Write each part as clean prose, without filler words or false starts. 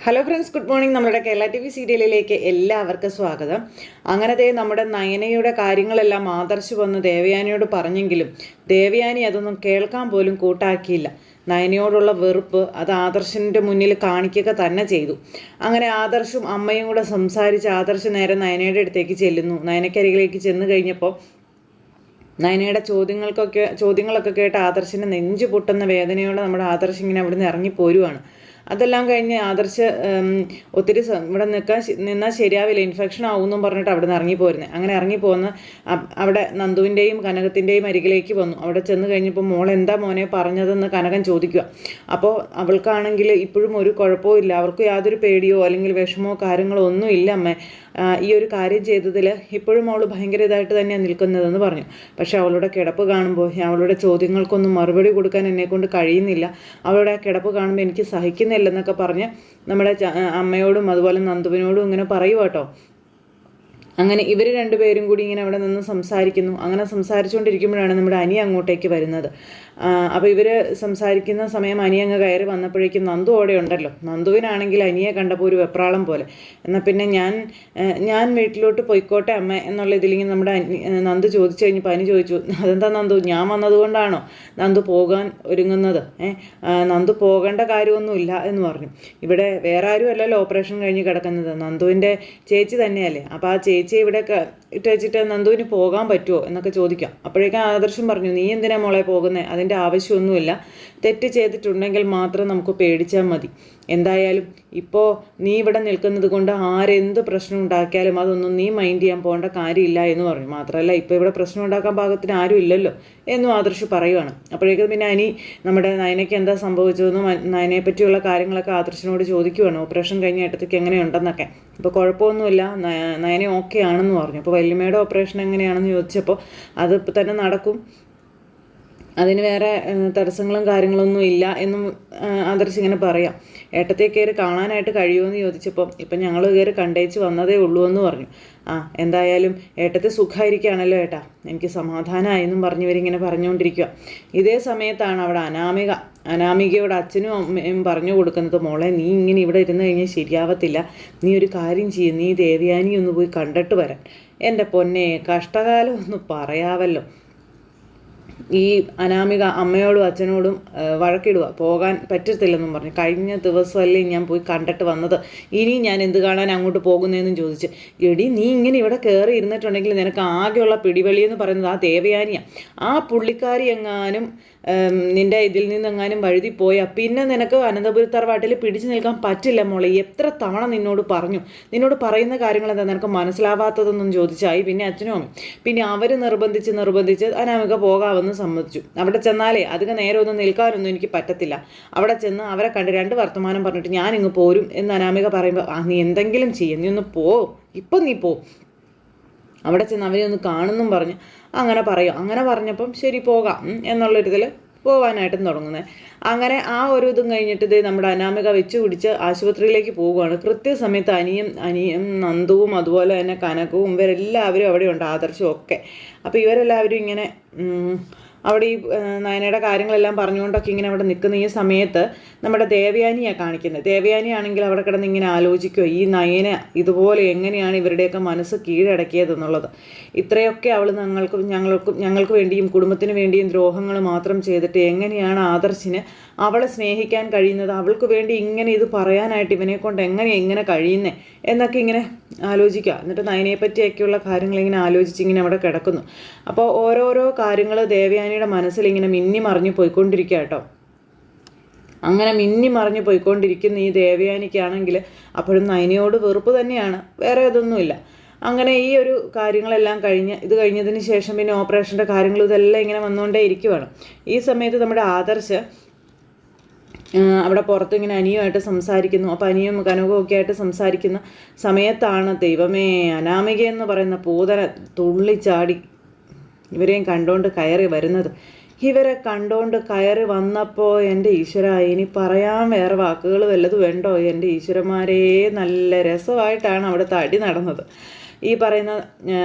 Hello friends, good morning. നമ്മുടെ Kerala T V സീരിയലിലേക്ക് എല്ലാവർക്കും സ്വാഗതം. അങ്ങനത്തെ നമ്മുടെ നയനയുടെ കാര്യങ്ങളെല്ലാം ആദർശ് വന്ന് ദേവയാനിയോട് പറഞ്ഞെങ്കിലും ദേവയാനി അതൊന്നും കേൾക്കാൻ പോലും കൂട്ടാക്കിയില്ല. നയനയോടുള്ള വെറുപ്പ് അത് ആദർശിൻ്റെ മുന്നിൽ കാണിക്കുക തന്നെ ചെയ്തു. അങ്ങനെ ആദർശും അമ്മയും കൂടെ സംസാരിച്ച് ആദർശ് നേരെ നയനയുടെ അടുത്തേക്ക് ചെല്ലുന്നു. നയനക്കരികിലേക്ക് ചെന്ന് കഴിഞ്ഞപ്പോൾ നയനയുടെ ചോദ്യങ്ങളൊക്കെ കേട്ട് ആദർശിൻ്റെ നെഞ്ചു പൊട്ടുന്ന വേദനയോടെ നമ്മുടെ ആദർശ് ഇങ്ങനെ അവിടെ നിന്ന് ഇറങ്ങിപ്പോരുവാണ്. അതെല്ലാം കഴിഞ്ഞ് ആദർശ് ഒത്തിരി ഇവിടെ നിന്നാൽ ശരിയാവില്ല, ഇൻഫെക്ഷൻ ആവുമെന്നും പറഞ്ഞിട്ട് അവിടെ നിന്ന് ഇറങ്ങിപ്പോരുന്നത്. അങ്ങനെ ഇറങ്ങിപ്പോന്ന് അവിടെ നന്ദുവിൻ്റെയും കനകത്തിൻ്റെയും അരികിലേക്ക് വന്നു. അവിടെ ചെന്ന് കഴിഞ്ഞപ്പോൾ മോൾ എന്താ മോനെ പറഞ്ഞതെന്ന് കനകൻ ചോദിക്കുക. അപ്പോൾ അവൾക്കാണെങ്കിൽ ഇപ്പോഴും ഒരു കുഴപ്പവും ഇല്ല, അവർക്ക് യാതൊരു പേടിയോ അല്ലെങ്കിൽ വിഷമോ കാര്യങ്ങളോ ഒന്നും ഇല്ല അമ്മേ. ഈ ഒരു കാര്യം ചെയ്തതിൽ ഇപ്പോഴും അവൾ ഭയങ്കര ഇതായിട്ട് തന്നെയാണ് നിൽക്കുന്നതെന്ന് പറഞ്ഞു. പക്ഷേ അവളുടെ കിടപ്പ് കാണുമ്പോൾ അവളുടെ ചോദ്യങ്ങൾക്കൊന്നും മറുപടി കൊടുക്കാൻ എന്നെക്കൊണ്ട് കഴിയുന്നില്ല. അവളുടെ ആ കിടപ്പ് കാണുമ്പോൾ എനിക്ക് സഹിക്കുന്നില്ലെന്നൊക്കെ പറഞ്ഞ് നമ്മുടെ അമ്മയോടും അതുപോലെ നന്ദുവിനോടും ഇങ്ങനെ പറയുക കേട്ടോ. അങ്ങനെ ഇവർ രണ്ടുപേരും കൂടി ഇങ്ങനെ അവിടെ നിന്ന് സംസാരിക്കുന്നു. അങ്ങനെ സംസാരിച്ചുകൊണ്ടിരിക്കുമ്പോഴാണ് നമ്മുടെ അനി അങ്ങോട്ടേക്ക് വരുന്നത്. അപ്പോൾ ഇവർ സംസാരിക്കുന്ന സമയം അനി അങ്ങ് കയറി വന്നപ്പോഴേക്കും നന്ദു അവിടെ ഉണ്ടല്ലോ. നന്ദുവിനാണെങ്കിൽ അനിയെ കണ്ടപ്പോൾ ഒരു വെപ്രാളം പോലെ. എന്നാൽ പിന്നെ ഞാൻ വീട്ടിലോട്ട് പോയിക്കോട്ടെ അമ്മ എന്നുള്ള ഇതിലിങ്ങനെ നമ്മുടെ നന്ദു ചോദിച്ചു കഴിഞ്ഞപ്പോൾ അനി ചോദിച്ചു, അതെന്താ നന്ദു, ഞാൻ വന്നതുകൊണ്ടാണോ നന്ദു പോകാൻ ഒരുങ്ങുന്നത്? നന്ദു പോകേണ്ട കാര്യമൊന്നുമില്ല എന്ന് പറഞ്ഞു. ഇവിടെ വേറെ ആരും അല്ലല്ലോ ഓപ്പറേഷൻ കഴിഞ്ഞ് കിടക്കുന്നത്, നന്ദുവിൻ്റെ ചേച്ചി തന്നെയല്ലേ. അപ്പോൾ ആ ചേച്ചി ഇവിടെ ഇട്ട് വെച്ചിട്ട് നന്ദുവിന് പോകാൻ പറ്റുമോ എന്നൊക്കെ ചോദിക്കാം. അപ്പോഴേക്കും ആദർശം പറഞ്ഞു, നീ എന്തിനാ മോളെ പോകുന്നത്, അതിൻ്റെ ആവശ്യമൊന്നുമില്ല, തെറ്റ് ചെയ്തിട്ടുണ്ടെങ്കിൽ മാത്രം നമുക്ക് പേടിച്ചാൽ മതി. എന്തായാലും ഇപ്പോൾ നീ ഇവിടെ നിൽക്കുന്നത് കൊണ്ട് ആരെന്ത് പ്രശ്നം ഉണ്ടാക്കിയാലും അതൊന്നും നീ മൈൻഡ് ചെയ്യാൻ പോകേണ്ട കാര്യമില്ല എന്ന് പറഞ്ഞു. മാത്രമല്ല ഇപ്പോൾ ഇവിടെ പ്രശ്നം ഉണ്ടാക്കാൻ പാകത്തിന് ആരും ഇല്ലല്ലോ എന്നും ആദർശ് പറയുവാണ്. അപ്പോഴേക്കും പിന്നെ അനി നമ്മുടെ നയനയ്ക്ക് എന്താ സംഭവിച്ചതെന്നും നയനയെ പറ്റിയുള്ള കാര്യങ്ങളൊക്കെ ആദർശിനോട് ചോദിക്കുവാണ്. ഓപ്പറേഷൻ കഴിഞ്ഞ ഏട്ടത്തേക്ക് എങ്ങനെയുണ്ടെന്നൊക്കെ. ഇപ്പോൾ കുഴപ്പമൊന്നുമില്ല, നയന ഓക്കെ ആണെന്ന് പറഞ്ഞു. അപ്പോൾ വല്യമ്മയുടെ ഓപ്പറേഷൻ എങ്ങനെയാണെന്ന് ചോദിച്ചപ്പോൾ അതിപ്പോൾ തന്നെ നടക്കും, അതിന് വേറെ തടസ്സങ്ങളും കാര്യങ്ങളൊന്നും ഇല്ല എന്നും ആദർശ് ഇങ്ങനെ പറയാം. ഏട്ടത്തെ കയറി കാണാനായിട്ട് കഴിയുമെന്ന് ചോദിച്ചപ്പോൾ ഇപ്പം ഞങ്ങൾ കയറി കണ്ടേച്ച് വന്നതേ ഉള്ളൂ എന്ന് പറഞ്ഞു. എന്തായാലും ഏട്ടത്തെ സുഖമായിരിക്കുകയാണല്ലോ ഏട്ടാ, എനിക്ക് സമാധാനമായെന്നും പറഞ്ഞവരിങ്ങനെ പറഞ്ഞുകൊണ്ടിരിക്കുക. ഇതേ സമയത്താണ് അവിടെ അനാമികയോട് അച്ഛനും അമ്മയും പറഞ്ഞു കൊടുക്കുന്നത്, മോളെ നീ ഇങ്ങനെ ഇവിടെ ഇരുന്ന് കഴിഞ്ഞാൽ ശരിയാവത്തില്ല, നീ ഒരു കാര്യം ചെയ്യും, നീ ദേവയാനി ഒന്ന് പോയി കണ്ടിട്ട് വരാൻ. എൻ്റെ പൊന്നെ, കഷ്ടകാലം ഒന്ന് പറയാവല്ലോ. ഈ അനാമിക അമ്മയോടും അച്ഛനോടും വഴക്കിടുക, പോകാൻ പറ്റത്തില്ലെന്നും പറഞ്ഞു. കഴിഞ്ഞ ദിവസമല്ലേ ഞാൻ പോയി കണ്ടിട്ട് വന്നത്, ഇനി ഞാൻ എന്ത് കാണാൻ അങ്ങോട്ട് പോകുന്നതെന്നും ചോദിച്ച്. എടി നീ ഇങ്ങനെ ഇവിടെ കയറി ഇരുന്നിട്ടുണ്ടെങ്കിൽ നിനക്ക് ആകെയുള്ള പിടിവലിയെന്ന് പറയുന്നത് ആ ദേവയാനിയാണ്. ആ പുള്ളിക്കാരി എങ്ങാനും നിൻ്റെ ഇതിൽ നിന്നെങ്ങാനും വഴുതി പോയാൽ പിന്നെ നിനക്ക് അനന്തപുരി തറവാട്ടിൽ പിടിച്ചു നിൽക്കാൻ പറ്റില്ല മോളെ. എത്ര തവണ നിന്നോട് നിന്നോട് പറയുന്ന കാര്യങ്ങൾ എന്താ നിനക്ക് മനസ്സിലാവാത്തതെന്നും ചോദിച്ചായി. പിന്നെ അച്ഛനും അമ്മയും പിന്നെ അവർ നിർബന്ധിച്ച് അനാമിക പോകാമെന്ന് സമ്മതിച്ചു. അവിടെ ചെന്നാലേ അധികം നേരം ഒന്നും നിൽക്കാനൊന്നും എനിക്ക് പറ്റത്തില്ല. അവിടെ ചെന്ന് അവരെ കണ്ട് 2 വർത്തമാനം പറഞ്ഞിട്ട് ഞാനിങ്ങ് പോരും എന്ന് അനാമിക പറയുമ്പോൾ, നീ എന്തെങ്കിലും ചെയ്യും, നീ ഒന്ന് പോ, ഇപ്പം നീ പോ, അവിടെ ചെന്ന് അവരെ ഒന്ന് കാണുന്നും പറഞ്ഞ് അങ്ങനെ പറയും. അങ്ങനെ പറഞ്ഞപ്പം ശരി പോകാം എന്നുള്ളൊരിതിൽ പോകാനായിട്ടും തുടങ്ങുന്നത്. അങ്ങനെ ആ ഒരു ഇതും കഴിഞ്ഞിട്ട് ഇത് നമ്മുടെ അനാമിക വെച്ച് പിടിച്ച് ആശുപത്രിയിലേക്ക് പോവുകയാണ്. കൃത്യസമയത്ത് അനിയും നന്ദുവും അതുപോലെ തന്നെ കനകവും ഇവരെല്ലാവരും അവിടെ ഉണ്ട്, ആദർശവും ഒക്കെ. അപ്പോൾ ഇവരെല്ലാവരും ഇങ്ങനെ അവിടെ ഈ നയനയുടെ കാര്യങ്ങളെല്ലാം പറഞ്ഞുകൊണ്ടൊക്കെ ഇങ്ങനെ അവിടെ നിൽക്കുന്ന ഈ സമയത്ത് നമ്മുടെ ദേവയാനിയാണ് കാണിക്കുന്നത്. ദേവയാനിയാണെങ്കിൽ അവിടെ കിടന്ന് ഇങ്ങനെ ആലോചിക്കുക, ഈ നയന ഇതുപോലെ എങ്ങനെയാണ് ഇവരുടെയൊക്കെ മനസ്സ് കീഴടക്കിയതെന്നുള്ളത്. ഇത്രയൊക്കെ അവൾ ഞങ്ങൾക്ക് വേണ്ടിയും കുടുംബത്തിന് വേണ്ടിയും ദ്രോഹങ്ങൾ മാത്രം ചെയ്തിട്ട് എങ്ങനെയാണ് ആദർശിന് അവളെ സ്നേഹിക്കാൻ കഴിയുന്നത്, അവൾക്ക് വേണ്ടി ഇങ്ങനെ ഇത് പറയാനായിട്ട് ഇവനെ കൊണ്ട് ഇങ്ങനെ കഴിയുന്നേ എന്നൊക്കെ ഇങ്ങനെ ആലോചിക്കുക. എന്നിട്ട് നയനയെ പറ്റിയൊക്കെയുള്ള കാര്യങ്ങളിങ്ങനെ ആലോചിച്ചിങ്ങനെ അവിടെ കിടക്കുന്നു. അപ്പോൾ ഓരോരോ കാര്യങ്ങൾ ദേവയാനിയുടെ മനസ്സിൽ ഇങ്ങനെ മിന്നി മറിഞ്ഞു പോയിക്കൊണ്ടിരിക്കുക കേട്ടോ. അങ്ങനെ മിന്നി മറിഞ്ഞു പോയിക്കൊണ്ടിരിക്കുന്ന ഈ ദേവയാനിക്കാണെങ്കിൽ അപ്പോഴും നയനയോട് വെറുപ്പ് തന്നെയാണ്, വേറെ ഇതൊന്നുമില്ല. അങ്ങനെ ഈ ഒരു കാര്യങ്ങളെല്ലാം കഴിഞ്ഞതിന് ശേഷം പിന്നെ ഓപ്പറേഷൻ്റെ കാര്യങ്ങൾ ഇതെല്ലാം ഇങ്ങനെ വന്നുകൊണ്ടേ ഇരിക്കുവാണ്. ഈ സമയത്ത് നമ്മുടെ ആദർശ് അവിടെ പുറത്ത് ഇങ്ങനെ അനിയുമായിട്ട് സംസാരിക്കുന്നു. അപ്പോൾ അനിയും കനകവും ഒക്കെ ആയിട്ട് സംസാരിക്കുന്ന സമയത്താണ് ദൈവമേ അനാമിക എന്ന് പറയുന്ന പൂതന തുള്ളിച്ചാടി ഇവരെയും കണ്ടുകൊണ്ട് കയറി വരുന്നത്. ഇവരെ കണ്ടുകൊണ്ട് കയറി വന്നപ്പോൾ എൻ്റെ ഈശ്വര, ഇനി പറയാൻ വേറെ വാക്കുകൾ വല്ലതും വേണ്ടോ? എൻ്റെ ഈശ്വരന്മാരെ, നല്ല രസമായിട്ടാണ് അവിടുത്തെ അടി നടന്നത്. ഈ പറയുന്ന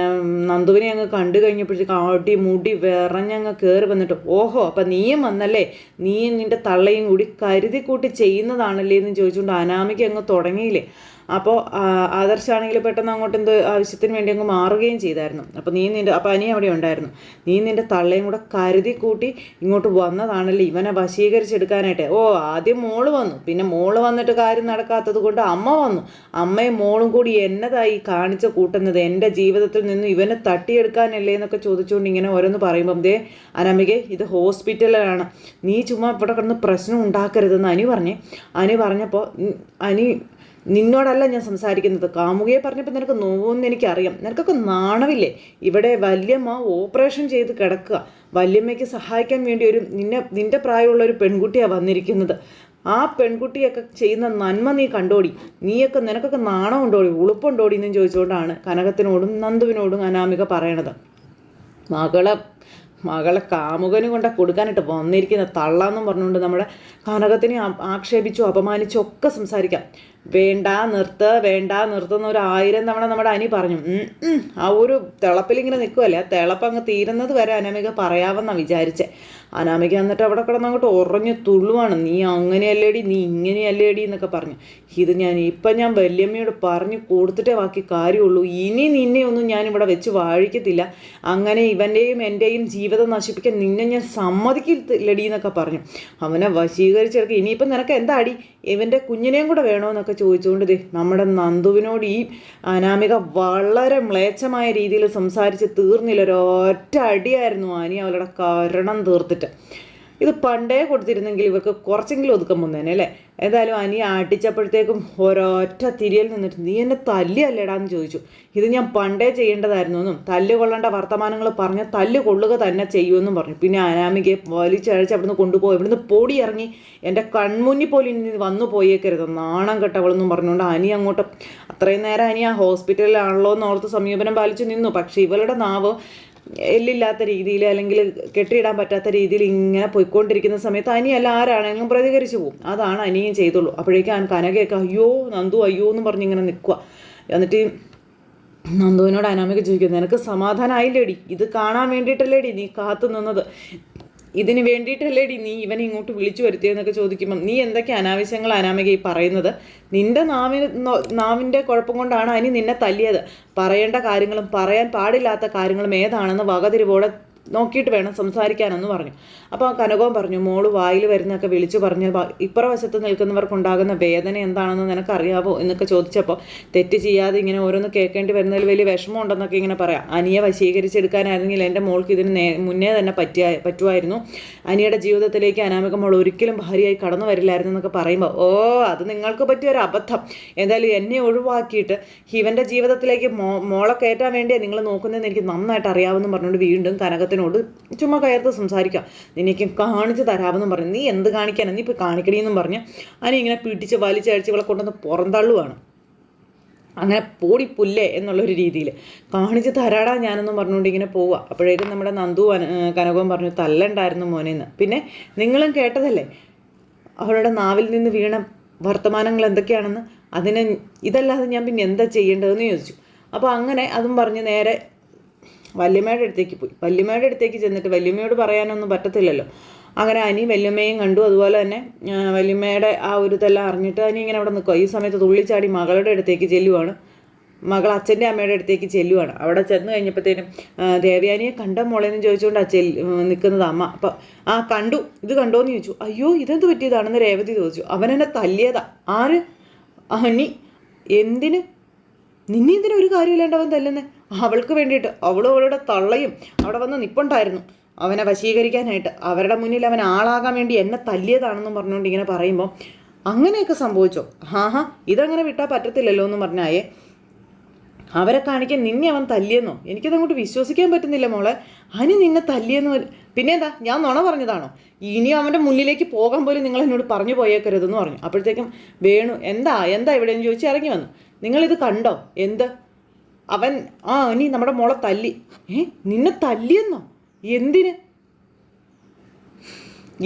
നന്ദുവിനെ അങ്ങ് കണ്ടു കഴിഞ്ഞപ്പോഴത്തേക്ക് ആട്ടി മുടി വിറഞ്ഞങ്ങ് കയറി വന്നിട്ട്, ഓഹോ അപ്പം നീയും വന്നല്ലേ, നീയും നിൻ്റെ തള്ളയും കൂടി കരുതി കൂട്ടി ചെയ്യുന്നതാണല്ലേ എന്ന് ചോദിച്ചുകൊണ്ട് അനാമിക അങ്ങ് തുടങ്ങിയില്ലേ. അപ്പോൾ ആദർശാണെങ്കിൽ പെട്ടെന്ന് അങ്ങോട്ട് എന്തോ ആവശ്യത്തിന് വേണ്ടി അങ്ങ് മാറുകയും ചെയ്തായിരുന്നു. അപ്പോൾ അനി അവിടെ ഉണ്ടായിരുന്നു. നീ നിൻ്റെ തള്ളയും കൂടെ കരുതി കൂട്ടി ഇങ്ങോട്ട് വന്നതാണല്ലേ ഇവനെ വശീകരിച്ചെടുക്കാനായിട്ട്. ഓ ആദ്യം മോള് വന്നു, പിന്നെ മോള് വന്നിട്ട് കാര്യം നടക്കാത്തത് കൊണ്ട് അമ്മ വന്നു. അമ്മയും മോളും കൂടി എന്നതായി കാണിച്ച കൂട്ടുന്നത്, എൻ്റെ ജീവിതത്തിൽ നിന്ന് ഇവനെ തട്ടിയെടുക്കാനല്ലേ എന്നൊക്കെ ചോദിച്ചുകൊണ്ട് ഇങ്ങനെ ഓരോന്ന് പറയുമ്പം ദേ അനാമികെ, ഇത് ഹോസ്പിറ്റലിലാണ്, നീ ചുമ്മാ ഇവിടെ കിടന്ന് പ്രശ്നം ഉണ്ടാക്കരുതെന്ന് അനി പറഞ്ഞപ്പോൾ നിന്നോടല്ല ഞാൻ സംസാരിക്കുന്നത്, കാമുകയെ പറഞ്ഞപ്പോൾ നിനക്ക് നോവുമെന്ന് എനിക്കറിയാം. നിനക്കൊക്കെ നാണമില്ലേ? ഇവിടെ വല്യമ്മ ഓപ്പറേഷൻ ചെയ്ത് കിടക്കുക, വല്യമ്മയ്ക്ക് സഹായിക്കാൻ വേണ്ടി നിന്റെ പ്രായമുള്ള ഒരു പെൺകുട്ടിയാണ് വന്നിരിക്കുന്നത്. ആ പെൺകുട്ടിയൊക്കെ ചെയ്യുന്ന നന്മ നീ കണ്ടോടി, നിനക്കൊക്കെ നാണം ഉണ്ടോടി, ഉളുപ്പുണ്ടോടി എന്നും ചോദിച്ചുകൊണ്ടാണ് കനകത്തിനോടും നന്ദുവിനോടും അനാമിക പറയണത്. മകളെ കാമുകന് കൊണ്ട് കൊടുക്കാനായിട്ട് വന്നിരിക്കുന്ന തള്ളാന്നും പറഞ്ഞുകൊണ്ട് നമ്മുടെ കനകത്തിനെ ആക്ഷേപിച്ചു അപമാനിച്ചു ഒക്കെ സംസാരിക്കാം. വേണ്ട നിർത്തുന്ന 1000 തവണ നമ്മുടെ അനി പറഞ്ഞു. ആ ഒരു തിളപ്പിലിങ്ങനെ നിൽക്കുമല്ലേ, ആ തിളപ്പ് അങ്ങ് തീരുന്നത് വരെ അനാമിക പറയാമെന്നാണ് വിചാരിച്ചേ. അനാമിക എന്നിട്ട് അവിടെ കിടന്നങ്ങോട്ട് ഉറഞ്ഞു തുള്ളുവാണ്. നീ അങ്ങനെയല്ലേടി, നീ ഇങ്ങനെയല്ലേടി എന്നൊക്കെ പറഞ്ഞു. ഇത് ഞാൻ വല്യമ്മയോട് പറഞ്ഞു കൊടുത്തിട്ടേ ബാക്കി കാര്യമുള്ളൂ. ഇനി നിന്നെ ഒന്നും ഞാനിവിടെ വെച്ച് വാഴിക്കത്തില്ല. അങ്ങനെ ഇവൻ്റെയും എൻ്റെയും ജീവിതം നശിപ്പിക്കാൻ നിന്നെ ഞാൻ സമ്മതിക്കില്ലടി എന്നൊക്കെ പറഞ്ഞു. അവനെ വശീകരിച്ചെടുക്കുക. ഇനിയിപ്പം നിനക്ക് എന്താടി, ഇവൻ്റെ കുഞ്ഞിനെയും കൂടെ വേണമെന്നൊക്കെ ചോദിച്ചുകൊണ്ട് നമ്മുടെ നന്ദുവിനോട് ഈ അനാമിക വളരെ മ്ലേച്ഛമായ രീതിയിൽ സംസാരിച്ച് തീർന്നില്ല. ഒരൊറ്റ അടിയായിരുന്നു അനി അവളുടെ കാരണം തീർത്തിട്ട്. ഇത് പണ്ടേ കൊടുത്തിരുന്നെങ്കിൽ ഇവർക്ക് കുറച്ചെങ്കിലും ഒതുക്കം വന്നേനെ അല്ലേ. ഏതായാലും അനി അടിച്ചപ്പോഴത്തേക്കും ഒരൊറ്റ തിരിയൽ നിന്നിട്ട്, നീ എന്നെ തല്ലിയല്ലേടാന്ന് ചോദിച്ചു. ഇത് ഞാൻ പണ്ടേ ചെയ്യേണ്ടതായിരുന്നു എന്നും തല്ല് കൊള്ളേണ്ട വർത്തമാനങ്ങൾ പറഞ്ഞ തല്ല് കൊള്ളുക തന്നെ ചെയ്യുമെന്നും പറഞ്ഞു. പിന്നെ അനാമികയെ വലിച്ചഴച്ച് അവിടുന്ന് കൊണ്ടുപോയി, ഇവിടുന്ന് പൊടി ഇറങ്ങി എൻ്റെ കൺമുന്നിൽ പോലും ഇനി വന്നു പോയേക്കരുത്, നാണം കെട്ടവളെന്നും പറഞ്ഞുകൊണ്ട് അനി അങ്ങോട്ട് അത്രയും നേരം അനി ആ ഹോസ്പിറ്റലിലാണല്ലോ എന്നോർത്ത് സമീപനം പാലിച്ചു നിന്നു. പക്ഷേ ഇവളുടെ നാവ് എല്ലില്ലാത്ത രീതിയിൽ അല്ലെങ്കിൽ കെട്ടിയിടാൻ പറ്റാത്ത രീതിയിൽ ഇങ്ങനെ പോയിക്കൊണ്ടിരിക്കുന്ന സമയത്ത് അനിയല്ല ആരാണെങ്കിലും പ്രതികരിച്ചു പോകും. അതാണ് അനിയും ചെയ്തുള്ളൂ. അപ്പോഴേക്കും കനകയൊക്കെ അയ്യോ എന്ന് പറഞ്ഞിങ്ങനെ നിൽക്കുക. എന്നിട്ട് നന്ദുവിനോട് അനാമിക ചോദിക്കും, നിനക്ക് സമാധാനമായില്ലേടി? ഇത് കാണാൻ വേണ്ടിയിട്ടല്ലേടി നീ കാത്തു നിന്നത്? ഇതിന് വേണ്ടിയിട്ടല്ലേടി നീ ഇവനെ ഇങ്ങോട്ട് വിളിച്ചു വരുത്തിയെന്നൊക്കെ ചോദിക്കുമ്പം നീ എന്തൊക്കെ അനാവശ്യങ്ങൾ അനാമിക ഈ പറയുന്നത്? നിൻ്റെ നാവിൻ്റെ കുഴപ്പം കൊണ്ടാണ് അനി നിന്നെ തല്ലിയത്. പറയേണ്ട കാര്യങ്ങളും പറയാൻ പാടില്ലാത്ത കാര്യങ്ങളും ഏതാണെന്ന് വകതിരിവോടെ നോക്കിയിട്ട് വേണം സംസാരിക്കാനെന്ന് പറഞ്ഞു. അപ്പോൾ കനകവും പറഞ്ഞു, മോള് വായിൽ വരുന്നൊക്കെ വിളിച്ചു പറഞ്ഞാൽ ഇപ്പുറവശത്ത് നിൽക്കുന്നവർക്കുണ്ടാകുന്ന വേദന എന്താണെന്ന് നിനക്കറിയാവോ എന്നൊക്കെ ചോദിച്ചപ്പോൾ തെറ്റ് ചെയ്യാതെ ഇങ്ങനെ ഓരോന്ന് കേൾക്കേണ്ടി വരുന്നതിൽ വലിയ വിഷമമുണ്ടെന്നൊക്കെ ഇങ്ങനെ പറയാം. അനിയെ വശീകരിച്ചെടുക്കാനായിരുന്നെങ്കിൽ എൻ്റെ മോൾക്ക് ഇതിന് മുന്നേ തന്നെ പറ്റുമായിരുന്നു. അനിയുടെ ജീവിതത്തിലേക്ക് അനാമിക മോൾ ഒരിക്കലും ഭാര്യയായി കടന്നു വരില്ലായിരുന്നു എന്നൊക്കെ പറയുമ്പോൾ അത് നിങ്ങൾക്ക് പറ്റിയൊരു അബദ്ധം. എന്തായാലും എന്നെ ഒഴിവാക്കിയിട്ട് ഇവൻ്റെ ജീവിതത്തിലേക്ക് മോളെ കയറ്റാൻ വേണ്ടിയാണ് നിങ്ങൾ നോക്കുന്നതെന്ന് എനിക്ക് നന്നായിട്ട് അറിയാമെന്ന് പറഞ്ഞുകൊണ്ട് വീണ്ടും കനകത്തിനോട് ചുമ്മാ കയർത്ത് സംസാരിക്കാം. നിനക്ക് കാണിച്ച് തരാമെന്നും പറഞ്ഞു. നീ എന്ത് കാണിക്കാനാണ്, നീ ഇപ്പോൾ കാണിക്കണമെന്നും പറഞ്ഞ് അനി ഇങ്ങനെ പിടിച്ച് വലിച്ചഴിച്ച് ഇവളെ കൊണ്ടുവന്ന് പുറന്തള്ളുവാണ്. അങ്ങനെ പോടി പുല്ലേ എന്നുള്ളൊരു രീതിയിൽ കാണിച്ച് തരാടാ ഞാനൊന്നും പറഞ്ഞുകൊണ്ട് ഇങ്ങനെ പോവുക. അപ്പോഴേക്കും നമ്മുടെ നന്ദു കനകവും പറഞ്ഞു, തല്ലണ്ടായിരുന്നു മോനെന്ന്. പിന്നെ നിങ്ങളും കേട്ടതല്ലേ അവളുടെ നാവിൽ നിന്ന് വീണ വർത്തമാനങ്ങൾ എന്തൊക്കെയാണെന്ന്. ഇതല്ലാതെ ഞാൻ പിന്നെ എന്താ ചെയ്യേണ്ടതെന്ന് ചോദിച്ചു. അപ്പോൾ അങ്ങനെ അതും പറഞ്ഞ് നേരെ വല്യമ്മയുടെ അടുത്തേക്ക് പോയി. വല്യമ്മയുടെ അടുത്തേക്ക് ചെന്നിട്ട് വല്യമ്മയോട് പറയാനൊന്നും പറ്റത്തില്ലല്ലോ. അങ്ങനെ അനി വല്യമ്മയും കണ്ടു. അതുപോലെ തന്നെ വല്യമ്മയുടെ ആ ഒരു ഇതെല്ലാം അറിഞ്ഞിട്ട് അനി ഇങ്ങനെ അവിടെ നിൽക്കുക. ഈ സമയത്ത് തുള്ളിച്ചാടി മകളുടെ അടുത്തേക്ക് ചെല്ലുവാണ്. മകൾ അച്ഛൻ്റെ അമ്മയുടെ അടുത്തേക്ക് ചെല്ലുവാണ്. അവിടെ ചെന്ന് കഴിഞ്ഞപ്പോഴത്തേനും ദേവയാനിയെ കണ്ട മോളെന്ന് ചോദിച്ചുകൊണ്ട് നിൽക്കുന്നത് അമ്മ. അപ്പം കണ്ടു, ഇത് കണ്ടോയെന്ന് ചോദിച്ചു. അയ്യോ ഇതെന്ത് പറ്റിയതാണെന്ന് രേവതി ചോദിച്ചു. അവനെന്നെ തല്ലിയതാ. ആര്? അനി. എന്തിന്? നിന്നെ എന്തിനും ഒരു കാര്യമില്ലാണ്ട് അവൻ തല്ലുന്നേ? അവൾക്ക് വേണ്ടിയിട്ട്. അവളുടെ തള്ളയും അവിടെ വന്ന് നിപ്പുണ്ടായിരുന്നു അവനെ വശീകരിക്കാനായിട്ട്. അവരുടെ മുന്നിൽ അവൻ ആളാകാൻ വേണ്ടി എന്നെ തല്ലിയതാണെന്നും പറഞ്ഞുകൊണ്ട് ഇങ്ങനെ പറയുമ്പോൾ അങ്ങനെയൊക്കെ സംഭവിച്ചോ? ഇതങ്ങനെ വിട്ടാൽ പറ്റത്തില്ലല്ലോ എന്ന് പറഞ്ഞായേ. അവരെ കാണിക്കാൻ നിന്നെ അവൻ തല്ലിയെന്നോ? എനിക്കതങ്ങോട്ട് വിശ്വസിക്കാൻ പറ്റുന്നില്ല മോളെ. അനി നിന്നെ തല്ലിയെന്ന് പിന്നെന്താ, ഞാൻ നുണ പറഞ്ഞതാണോ? ഇനി അവൻ്റെ മുന്നിലേക്ക് പോകാൻ പോലും നിങ്ങൾ എന്നോട് പറഞ്ഞു പോയേക്കരുതെന്ന് പറഞ്ഞു. അപ്പോഴത്തേക്കും വേണു എന്താ ഇവിടെയെന്ന് ചോദിച്ച് ഇറങ്ങി വന്നു. നിങ്ങളിത് കണ്ടോ? എന്ത്? അവൻ ഇനി നമ്മുടെ മോളെ തല്ലി. നിന്നെ തല്ലിയെന്നോ?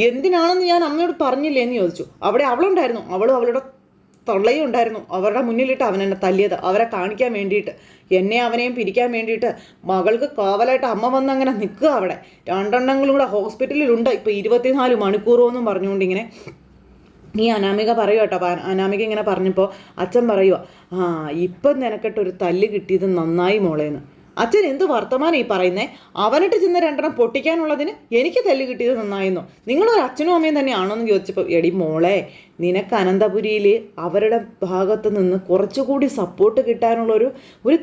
എന്തിനാണെന്ന് ഞാൻ അമ്മയോട് പറഞ്ഞില്ലേ എന്ന് ചോദിച്ചു. അവിടെ അവളുണ്ടായിരുന്നു. അവളും അവളുടെ തൊള്ളയും ഉണ്ടായിരുന്നു. അവരുടെ മുന്നിലിട്ട് അവൻ എന്നെ തല്ലിയത്, അവരെ കാണിക്കാൻ വേണ്ടിയിട്ട്, എന്നെ അവനെയും പിരിക്കാൻ വേണ്ടിയിട്ട്. മകൾക്ക് കാവലായിട്ട് അമ്മ വന്ന് അങ്ങനെ നിൽക്കുക അവിടെ. രണ്ടെണ്ണങ്ങളും കൂടെ ഹോസ്പിറ്റലിലുണ്ട് ഇപ്പോൾ 24 മണിക്കൂറോന്നും പറഞ്ഞുകൊണ്ടിങ്ങനെ ഈ അനാമിക പറയുക കേട്ടോ. അപ്പം അനാമിക ഇങ്ങനെ പറഞ്ഞപ്പോൾ അച്ഛൻ പറയുക, ഇപ്പം നിനക്കിട്ടൊരു തല്ല് കിട്ടിയത് നന്നായി മോളേന്ന്. അച്ഛൻ എന്ത് വർത്തമാനം ഈ പറയുന്നേ? അവനിട്ട് ചെന്ന് രണ്ടെണ്ണം പൊട്ടിക്കാനുള്ളതിന് എനിക്ക് തല്ല് കിട്ടിയത് നന്നായിരുന്നു. നിങ്ങളൊരു അച്ഛനും അമ്മയും തന്നെയാണോ എന്ന് ചോദിച്ചപ്പോൾ, എടി മോളെ, നിനക്ക് അനന്തപുരിയിൽ അവരുടെ ഭാഗത്ത് നിന്ന് കുറച്ചുകൂടി സപ്പോർട്ട് കിട്ടാനുള്ളൊരു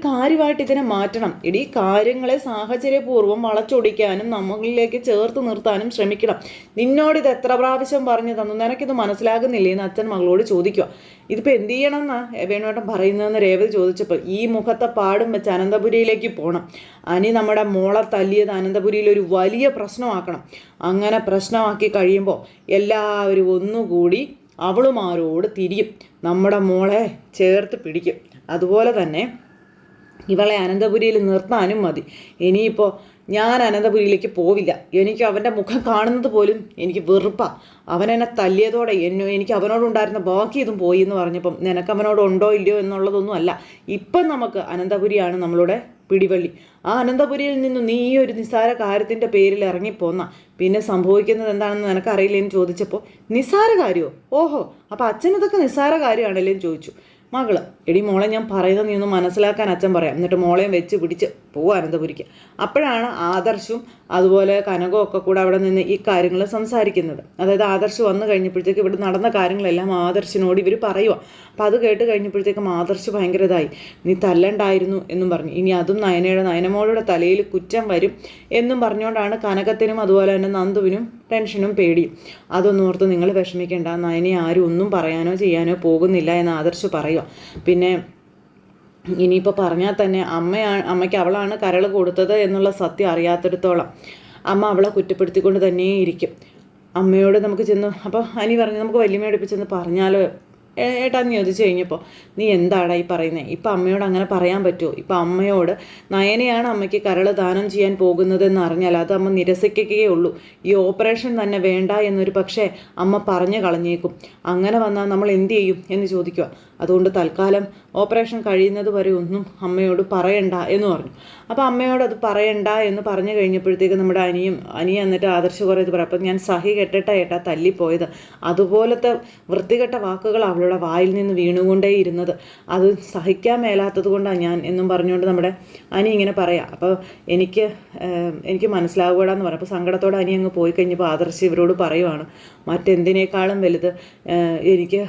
കാര്യമായിട്ട് ഇതിനെ മാറ്റണം. എടി, കാര്യങ്ങളെ സാഹചര്യപൂർവ്വം വളച്ചൊടിക്കാനും നമ്മളിലേക്ക് ചേർത്ത് നിർത്താനും ശ്രമിക്കണം. നിന്നോടിത് എത്ര പ്രാവശ്യം പറഞ്ഞു തന്നു, നിനക്കിത് മനസ്സിലാകുന്നില്ലേ എന്ന് അച്ഛൻ മകളോട് ചോദിക്കുക. ഇതിപ്പോൾ എന്ത് ചെയ്യണമെന്നാണ് വേണുവേട്ടൻ പറയുന്നതെന്ന് രേവതി ചോദിച്ചപ്പോൾ, ഈ മുഖത്തെ പാടും വെച്ച് അനന്തപുരിയിലേക്ക് പോകണം. അനി നമ്മുടെ മോളെ തല്ലിയത് അനന്തപുരിയിൽ ഒരു വലിയ പ്രശ്നമാക്കണം. അങ്ങനെ പ്രശ്നമാക്കി കഴിയുമ്പോൾ എല്ലാവരും ഒന്നുകൂടി അവളുമാരോട് തിരിയും, നമ്മുടെ മോളെ ചേർത്ത് പിടിക്കും. അതുപോലെ തന്നെ ഇവളെ അനന്തപുരിയിൽ നിർത്താനും മതി. ഇനിയിപ്പോൾ ഞാൻ അനന്തപുരിയിലേക്ക് പോവില്ല. എനിക്ക് അവൻ്റെ മുഖം കാണുന്നത് പോലും എനിക്ക് വെറുപ്പാണ്. അവനെന്നെ തല്ലിയതോടെ എനിക്ക് അവനോടുണ്ടായിരുന്ന ബാക്കി ഇതും പോയി എന്ന് പറഞ്ഞപ്പം, നിനക്ക് അവനോടുണ്ടോ ഇല്ലയോ എന്നുള്ളതൊന്നും അല്ല. ഇപ്പം നമുക്ക് അനന്തപുരിയാണ് നമ്മളുടെ പിടിവള്ളി. ആ അനന്തപുരിയിൽ നിന്ന് നീ ഈ ഒരു നിസ്സാര കാര്യത്തിൻ്റെ പേരിൽ ഇറങ്ങിപ്പോന്ന പിന്നെ സംഭവിക്കുന്നത് എന്താണെന്ന് നിനക്കറിയില്ലേ എന്ന് ചോദിച്ചപ്പോൾ, നിസ്സാര കാര്യമോ? ഓഹോ, അപ്പോൾ അച്ഛനതൊക്കെ നിസ്സാര കാര്യമാണല്ലേ എന്ന് ചോദിച്ചു. മകള്, എടി മോളെ, ഞാൻ പറയുന്നത് നീ ഒന്ന് മനസ്സിലാക്കാൻ അച്ഛൻ പറയാം. എന്നിട്ട് മോളെയും വെച്ച് പിടിച്ച് പോവുക അനന്തപുരിക്ക്. അപ്പോഴാണ് ആദർശും അതുപോലെ കനകവും ഒക്കെ കൂടെ അവിടെ നിന്ന് ഈ കാര്യങ്ങൾ സംസാരിക്കുന്നത്. അതായത് ആദർശ് വന്നു കഴിഞ്ഞപ്പോഴത്തേക്ക് ഇവിടെ നടന്ന കാര്യങ്ങളെല്ലാം ആദർശിനോട് ഇവർ പറയുക. അപ്പോൾ അത് കേട്ട് കഴിഞ്ഞപ്പോഴത്തേക്കും ആദർശ് ഭയങ്കര ഇതായി. നീ തല്ലണ്ടായിരുന്നു എന്നും പറഞ്ഞു. ഇനി അതും നയനമോളുടെ തലയിൽ കുറ്റം വരും എന്നും പറഞ്ഞുകൊണ്ടാണ് കനകത്തിനും അതുപോലെ തന്നെ നന്ദുവിനും ടെൻഷനും പേടിയും. അതൊന്നും ഓർത്ത് നിങ്ങൾ വിഷമിക്കേണ്ട, നയനെ ആരും ഒന്നും പറയാനോ ചെയ്യാനോ പോകുന്നില്ല എന്ന് ആദർശ് പറയുക. പിന്നെ ഇനിയിപ്പോൾ പറഞ്ഞാൽ തന്നെ അമ്മയ്ക്ക് അവളാണ് കരൾ കൊടുത്തത് എന്നുള്ള സത്യം അറിയാത്തിടത്തോളം അമ്മ അവളെ കുറ്റപ്പെടുത്തിക്കൊണ്ട് തന്നെ ഇരിക്കും. അമ്മയോട് നമുക്ക് ചെന്ന്, അപ്പോൾ അനി പറഞ്ഞു, നമുക്ക് വല്യമ്മയോട് ചെന്ന് പറഞ്ഞാലോ ഏട്ടാന്ന് ചോദിച്ചു കഴിഞ്ഞപ്പോൾ, നീ എന്താടാ ഈ പറയുന്നത്? ഇപ്പം അമ്മയോട് അങ്ങനെ പറയാൻ പറ്റുമോ? ഇപ്പം അമ്മയോട് നയനയാണ് അമ്മയ്ക്ക് കരൾ ദാനം ചെയ്യാൻ പോകുന്നതെന്ന് അറിഞ്ഞാൽ അത് അമ്മ നിരസിക്കുകയേ ഉള്ളൂ. ഈ ഓപ്പറേഷൻ തന്നെ വേണ്ട എന്നൊരു പക്ഷേ അമ്മ പറഞ്ഞു കളഞ്ഞേക്കും. അങ്ങനെ വന്നാൽ നമ്മൾ എന്ത് ചെയ്യും എന്ന് ചോദിക്കുക. അതുകൊണ്ട് തൽക്കാലം ഓപ്പറേഷൻ കഴിയുന്നത് വരെ ഒന്നും അമ്മയോട് പറയണ്ട എന്ന് പറഞ്ഞു. അപ്പോൾ അമ്മയോട് അത് പറയണ്ട എന്ന് പറഞ്ഞു കഴിഞ്ഞപ്പോഴത്തേക്ക് നമ്മുടെ അനിയ എന്നിട്ട് ആദർശ് കുറേ ഇത് പറയാം. അപ്പം ഞാൻ സഹി കെട്ടിട്ടാ ഏട്ടാ തല്ലിപ്പോയത്, അതുപോലത്തെ വൃത്തികെട്ട വാക്കുകൾ അവളുടെ വായിൽ നിന്ന് വീണുകൊണ്ടേ ഇരുന്നത്, അത് സഹിക്കാൻ മേലാത്തത് കൊണ്ടാണ് ഞാൻ എന്നും പറഞ്ഞുകൊണ്ട് നമ്മുടെ അനി ഇങ്ങനെ പറയാം. അപ്പോൾ എനിക്ക് മനസ്സിലാകൂടാന്ന് പറയാം. അപ്പോൾ സങ്കടത്തോടെ അനി അങ്ങ് പോയി കഴിഞ്ഞപ്പോൾ ആദർശ് ഇവരോട് പറയുവാണ്, മറ്റെന്തിനേക്കാളും വലുത് എനിക്ക്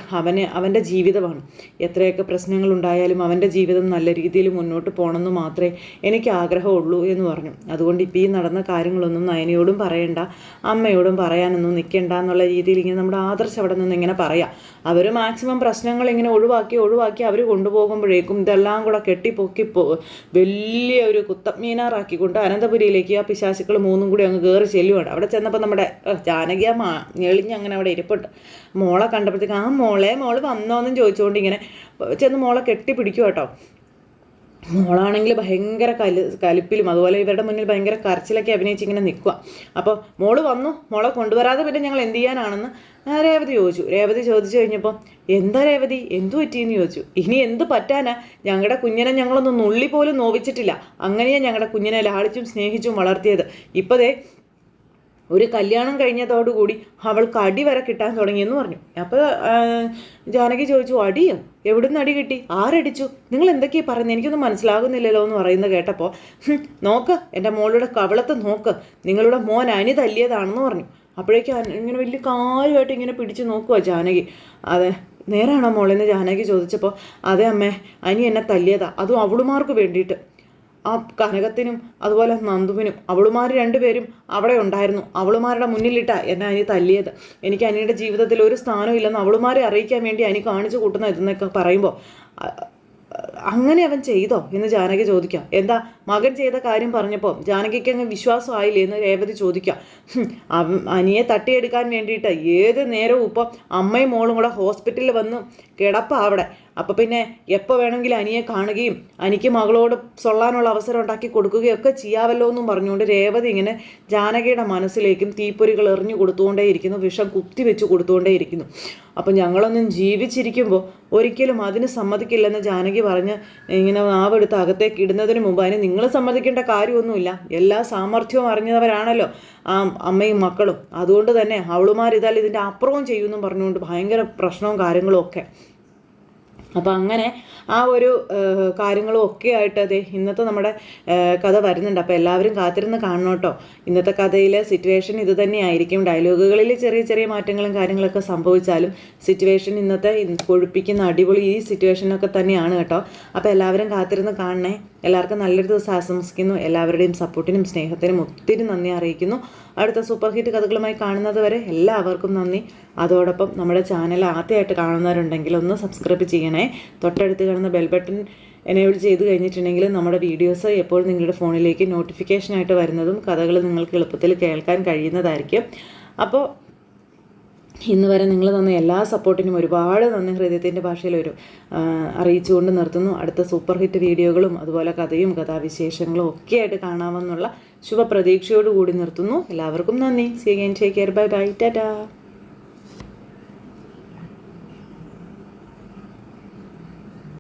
അവൻ്റെ ജീവിതമാണ്. എത്രയൊക്കെ പ്രശ്നങ്ങളുണ്ടായാലും അവൻ്റെ ജീവിതം നല്ല രീതിയിൽ മുന്നോട്ട് പോകണമെന്ന് മാത്രമേ എനിക്ക് ആഗ്രഹമുള്ളൂ എന്ന് പറഞ്ഞു. അതുകൊണ്ട് ഇപ്പോൾ ഈ നടന്ന കാര്യങ്ങളൊന്നും നയനയോടും പറയണ്ട, അമ്മയോടും പറയാനൊന്നും നിൽക്കണ്ട എന്നുള്ള രീതിയിൽ ഇങ്ങനെ നമ്മുടെ ആദർശ് അവിടെ നിന്ന് ഇങ്ങനെ പറയാം. അവർ മാക്സിമം പ്രശ്നങ്ങൾ ഇങ്ങനെ ഒഴിവാക്കി അവർ കൊണ്ടുപോകുമ്പോഴേക്കും ഇതെല്ലാം കൂടെ കെട്ടിപ്പൊക്കി വലിയ ഒരു കുത്തമ്മീനാറാക്കിക്കൊണ്ട് അനന്തപുരിയിലേക്ക് ആ പിശാചുക്കൾ മൂന്നും കൂടി അങ്ങ് കയറി ചെല്ലുവാണ്. അവിടെ ചെന്നപ്പോൾ നമ്മുടെ ജാനകിയമ്മ ഞെളിഞ്ഞ് അങ്ങനെ അവിടെ ഇരിപ്പുണ്ട്. മോളെ കണ്ടപ്പോഴത്തേക്ക്, മോള് വന്നോന്നും ചോദിച്ചുകൊണ്ട് ഇങ്ങനെ ചെന്ന് മോളെ കെട്ടിപ്പിടിക്കും കേട്ടോ. മോളാണെങ്കിൽ ഭയങ്കര കലിപ്പിലും അതുപോലെ ഇവരുടെ മുന്നിൽ ഭയങ്കര കരച്ചിലൊക്കെ അഭിനയിച്ച് ഇങ്ങനെ നിൽക്കുക. അപ്പോൾ മോള് വന്നു, മോളെ കൊണ്ടുവരാതെ പിന്നെ ഞങ്ങൾ എന്ത് ചെയ്യാനാണെന്ന് രേവതി ചോദിച്ചു. രേവതി ചോദിച്ചു കഴിഞ്ഞപ്പോൾ, എന്താ രേവതി, എന്തു പറ്റിയെന്ന് ചോദിച്ചു. ഇനി എന്ത് പറ്റാനാ, ഞങ്ങളുടെ കുഞ്ഞിനെ ഞങ്ങളൊന്നും നുള്ളി പോലും നോവിച്ചിട്ടില്ല. അങ്ങനെയാണ് ഞങ്ങളുടെ കുഞ്ഞിനെ ലാളിച്ചും സ്നേഹിച്ചും വളർത്തിയത്. ഇപ്പോഴേ ഒരു കല്യാണം കഴിഞ്ഞതോടുകൂടി അവൾക്ക് അടി വരെ കിട്ടാൻ തുടങ്ങിയെന്ന് പറഞ്ഞു. അപ്പോൾ ജാനകി ചോദിച്ചു, അടിയോ? എവിടുന്ന് അടി കിട്ടി? ആരടിച്ചു? നിങ്ങൾ എന്തൊക്കെയാണ് പറയുന്നത്? എനിക്കൊന്നും മനസ്സിലാകുന്നില്ലല്ലോ എന്ന് പറയുന്നത് കേട്ടപ്പോൾ, നോക്ക്, എൻ്റെ മോളുടെ കവളത്ത് നോക്ക്, നിങ്ങളുടെ മോൻ അനി തല്ലിയതാണെന്ന് പറഞ്ഞു. അപ്പോഴേക്കും ഇങ്ങനെ വലിയ കാര്യമായിട്ട് ഇങ്ങനെ പിടിച്ച് നോക്കുക ജാനകി. അതെ, നേരാണോ മോളെന്ന് ജാനകി ചോദിച്ചപ്പോൾ, അതെ അമ്മേ, അനി എന്നെ തല്ലിയതാ, അതും അവളുമാർക്ക് വേണ്ടിയിട്ട്. ആ കനകത്തിനും അതുപോലെ നന്ദുവിനും അവളുമാർ രണ്ടുപേരും അവിടെ ഉണ്ടായിരുന്നു. അവളുമാരുടെ മുന്നിലിട്ടാ എന്നെ അനി തല്ലിയത്. എനിക്ക് അനിയുടെ ജീവിതത്തിൽ ഒരു സ്ഥാനവും ഇല്ലെന്ന് അവളുമാരെ അറിയിക്കാൻ വേണ്ടി അനി കാണിച്ചു കൂട്ടുന്ന ഇതെന്നൊക്കെ പറയുമ്പോൾ, അങ്ങനെ അവൻ ചെയ്തോ എന്ന് ജാനകി ചോദിക്കാം. എന്താ മകൻ ചെയ്ത കാര്യം പറഞ്ഞപ്പോൾ ജാനകിക്ക് അങ്ങ് വിശ്വാസമായില്ലേ എന്ന് രേവതി ചോദിക്കാം. അനിയെ തട്ടിയെടുക്കാൻ വേണ്ടിയിട്ട് ഏത് നേരവും ഇപ്പം അമ്മയും മോളും കൂടെ ഹോസ്പിറ്റലിൽ വന്ന് കിടപ്പാ അവിടെ. അപ്പം പിന്നെ എപ്പോൾ വേണമെങ്കിലും അനിയെ കാണുകയും അനിക്ക് മകളോട് സൊള്ളാനുള്ള അവസരം ഉണ്ടാക്കി കൊടുക്കുകയൊക്കെ ചെയ്യാവല്ലോ എന്നും പറഞ്ഞുകൊണ്ട് രേവതി ഇങ്ങനെ ജാനകിയുടെ മനസ്സിലേക്കും തീപ്പൊരികൾ എറിഞ്ഞു കൊടുത്തുകൊണ്ടേയിരിക്കുന്നു, വിഷം കുത്തിവെച്ച് കൊടുത്തുകൊണ്ടേയിരിക്കുന്നു. അപ്പം ഞങ്ങളൊന്നും ജീവിച്ചിരിക്കുമ്പോൾ ഒരിക്കലും അതിന് സമ്മതിക്കില്ലെന്ന് ജാനകി പറഞ്ഞ് ഇങ്ങനെ നാവെടുത്ത് അകത്തേക്ക് ഇടുന്നതിന് മുമ്പ് അതിന് നിങ്ങൾ സമ്മതിക്കേണ്ട കാര്യമൊന്നുമില്ല, എല്ലാ സാമർഥ്യവും അറിഞ്ഞവരാണല്ലോ ആ അമ്മയും മക്കളും, അതുകൊണ്ട് തന്നെ അവളുമാരിതാൽ ഇതിൻ്റെ അപ്പുറവും ചെയ്യുമെന്നും പറഞ്ഞുകൊണ്ട് ഭയങ്കര പ്രശ്നവും കാര്യങ്ങളും ഒക്കെ. അപ്പം അങ്ങനെ ആ ഒരു കാര്യങ്ങളും ഒക്കെ ആയിട്ട് അതെ ഇന്നത്തെ നമ്മുടെ കഥ വരുന്നുണ്ട്. അപ്പോൾ എല്ലാവരും കാത്തിരുന്ന് കാണണം കേട്ടോ. ഇന്നത്തെ കഥയിലെ സിറ്റുവേഷൻ ഇത് തന്നെയായിരിക്കും. ഡയലോഗുകളിൽ ചെറിയ ചെറിയ മാറ്റങ്ങളും കാര്യങ്ങളൊക്കെ സംഭവിച്ചാലും സിറ്റുവേഷൻ ഇന്നത്തെ കൊഴുപ്പിക്കുന്ന അടിപൊളി ഈ സിറ്റുവേഷനൊക്കെ തന്നെയാണ് കേട്ടോ. അപ്പോൾ എല്ലാവരും കാത്തിരുന്ന് കാണണേ. എല്ലാവർക്കും നല്ലൊരു ദിവസം ആശംസിക്കുന്നു. എല്ലാവരുടെയും സപ്പോർട്ടിനും സ്നേഹത്തിനും ഒത്തിരി നന്ദി അറിയിക്കുന്നു. അടുത്ത സൂപ്പർ ഹിറ്റ് കഥകളുമായി കാണുന്നത് വരെ എല്ലാവർക്കും നന്ദി. അതോടൊപ്പം നമ്മുടെ ചാനൽ ആദ്യമായിട്ട് കാണുന്നവരുണ്ടെങ്കിൽ ഒന്ന് സബ്സ്ക്രൈബ് ചെയ്യണേ. തൊട്ടടുത്ത് കാണുന്ന ബെൽ ബട്ടൺ എനേബിൾ ചെയ്ത് കഴിഞ്ഞിട്ടുണ്ടെങ്കിൽ നമ്മുടെ വീഡിയോസ് എപ്പോഴും നിങ്ങളുടെ ഫോണിലേക്ക് നോട്ടിഫിക്കേഷനായിട്ട് വരുന്നതും കഥകൾ നിങ്ങൾക്ക് എളുപ്പത്തിൽ കേൾക്കാൻ കഴിയുന്നതായിരിക്കും. അപ്പോൾ ഇന്ന് വരെ നിങ്ങൾ തന്ന എല്ലാ സപ്പോർട്ടിനും ഒരുപാട് നന്ദി ഹൃദയത്തിൻ്റെ ഭാഷയിൽ അറിയിച്ചുകൊണ്ട് നിർത്തുന്നു. അടുത്ത സൂപ്പർ ഹിറ്റ് വീഡിയോകളും അതുപോലെ കഥയും കഥാവിശേഷങ്ങളും ഒക്കെ ആയിട്ട് കാണാമെന്നുള്ള ശുഭപ്രതീക്ഷയോടുകൂടി നിർത്തുന്നു. എല്ലാവർക്കും നന്ദി. See again, take care, bye bye, Tata.